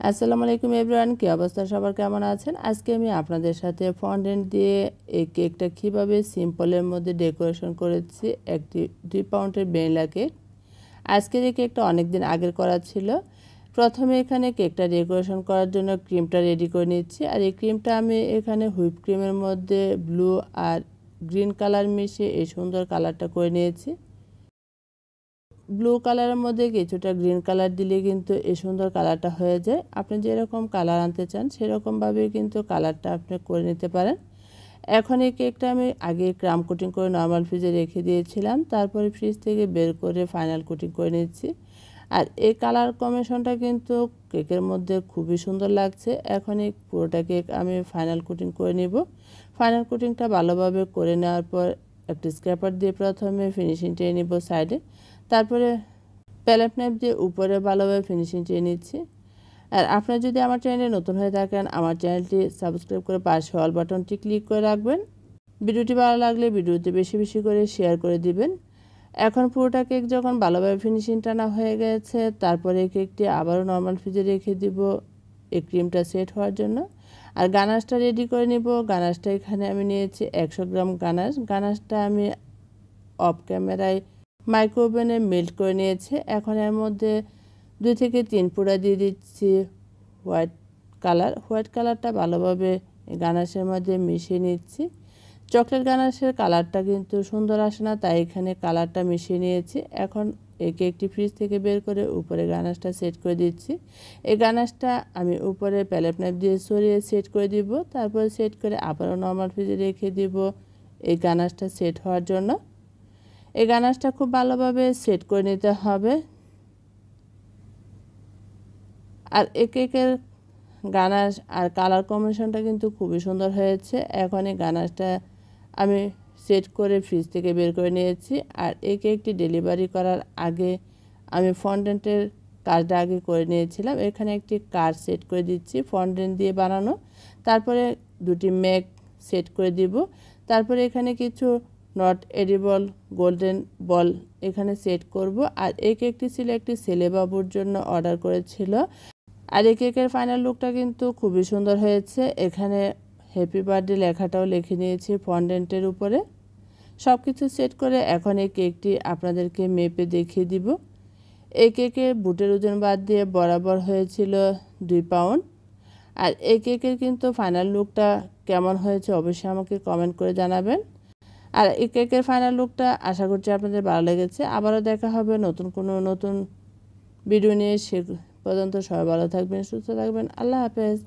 আসসালামু আলাইকুম এভরিওয়ান, কি অবস্থা সবার, কেমন আছেন? আজকে আমি আপনাদের সাথে ফন্ডেন্ট দিয়ে এই কেকটা কীভাবে সিম্পলের মধ্যে ডেকোরেশন করেছি, একটি 2 পাউন্ডের ভ্যানিলা কেক। আজকের এই কেকটা অনেক দিন আগের করা ছিল। প্রথমে এখানে কেকটা ডেকোরেশন করার জন্য ক্রিমটা রেডি করে নিচ্ছি। আর এই ক্রিমটা আমি এখানে হুইপ ক্রিমের মধ্যে ব্লু আর গ্রিন কালার মিশিয়ে এই সুন্দর কালারটা করে নিয়েছি। ব্লু কালারের মধ্যে কিছুটা গ্রিন কালার দিলে কিন্তু এই সুন্দর কালারটা হয়ে যায়। আপনি যেরকম কালার আনতে চান সেরকমভাবে কিন্তু কালারটা আপনি করে নিতে পারেন। এখন এই কেকটা আমি আগে ক্রাম কোটিং করে নর্মাল ফ্রিজে রেখে দিয়েছিলাম, তারপরে ফ্রিজ থেকে বের করে ফাইনাল কোটিং করে নিচ্ছি। আর এই কালার কম্বিনেশনটা কিন্তু কেকের মধ্যে খুবই সুন্দর লাগছে। এখন এই পুরোটা কেক আমি ফাইনাল কোটিং করে নিব। ফাইনাল কোটিংটা ভালোভাবে করে নেওয়ার পর একটি স্ক্র্যাপার দিয়ে প্রথমে ফিনিশিং টেনে নিব সাইডে, তারপরে প্যালেট নাইফ দিয়ে উপরে ভালোভাবে ফিনিশিং টেনে নিচ্ছি। আর আপনারা যদি আমার চ্যানেলে নতুন হয়ে থাকেন, আমার চ্যানেলটি সাবস্ক্রাইব করে পাশে অল বাটনটি ক্লিক করে রাখবেন। ভিডিওটি ভালো লাগলে ভিডিওতে বেশি বেশি করে শেয়ার করে দিবেন। এখন পুরোটা কেক যখন ভালোভাবে ফিনিশিং টানা হয়ে গেছে, তারপরে কেকটি আবারও নর্মাল ফ্রিজে রেখে দিব এই ক্রিমটা সেট হওয়ার জন্য। আর গানাশটা রেডি করে নিব। গানাশটা এখানে আমি নিয়েছি 100 গ্রাম গানাশ। গানাশটা আমি অফ ক্যামেরায় মাইক্রোওভেনে মেল্ট করে নিয়েছি। এখন এর মধ্যে 2 থেকে 3 পুরা দিয়ে দিচ্ছি হোয়াইট কালার। হোয়াইট কালারটা ভালোভাবে গানাশের মধ্যে মিশিয়ে নিচ্ছি। চকলেট গানাশের কালারটা কিন্তু সুন্দর আসে না, তাই এখানে কালারটা মিশিয়ে নিয়েছি। এখন এই কেকটি ফ্রিজ থেকে বের করে উপরে গানাশটা সেট করে দিচ্ছি। এই গানাশটা আমি উপরে প্যালেট নাইফ দিয়ে সরিয়ে সেট করে দিব। তারপর সেট করে আবারও নর্মাল ফ্রিজে রেখে দিব এই গানাশটা সেট হওয়ার জন্য। এই গানাশটা খুব ভালোভাবে সেট করে নিতে হবে। আর এই কেকের গানাশ আর কালার কম্বিনেশনটা কিন্তু খুবই সুন্দর হয়েছে। এখন এই গানাশটা আমি সেট করে ফ্রিজ থেকে বের করে নিয়েছি। আর এই কেকটি ডেলিভারি করার আগে আমি ফন্ডেন্টের কাজটা আগে করে নিয়েছিলাম। এখানে একটি কার্ড সেট করে দিচ্ছি ফন্ডেন্ট দিয়ে বানানো। তারপরে দুটি ম্যাগ সেট করে দিব। তারপরে এখানে কিছু নট এডিবল গোল্ডেন বল এখানে সেট করব। আর এই কেকটি ছিল একটি ছেলে বাবুর জন্য অর্ডার করেছিল। আর এই কেকের ফাইনাল লুকটা কিন্তু খুবই সুন্দর হয়েছে। এখানে হ্যাপি বার্থডে লেখাটাও লিখে নিয়েছি ফন্ডেন্টের উপরে। সব কিছু সেট করে এখন এই কেকটি আপনাদেরকে মেপে দেখিয়ে দিব। এই কেকের বুটের ওজন বাদ দিয়ে বরাবর হয়েছিল 2 পাউন্ড। আর এই কেকের কিন্তু ফাইনাল লুকটা কেমন হয়েছে অবশ্যই আমাকে কমেন্ট করে জানাবেন। আর এই কেকের ফাইনাল লুকটা আশা করছি আপনাদের ভালো লেগেছে। আবারও দেখা হবে নতুন ভিডিও নিয়ে। সে পর্যন্ত সবাই ভালো থাকবেন, সুস্থ থাকবেন। আল্লাহ হাফেজ।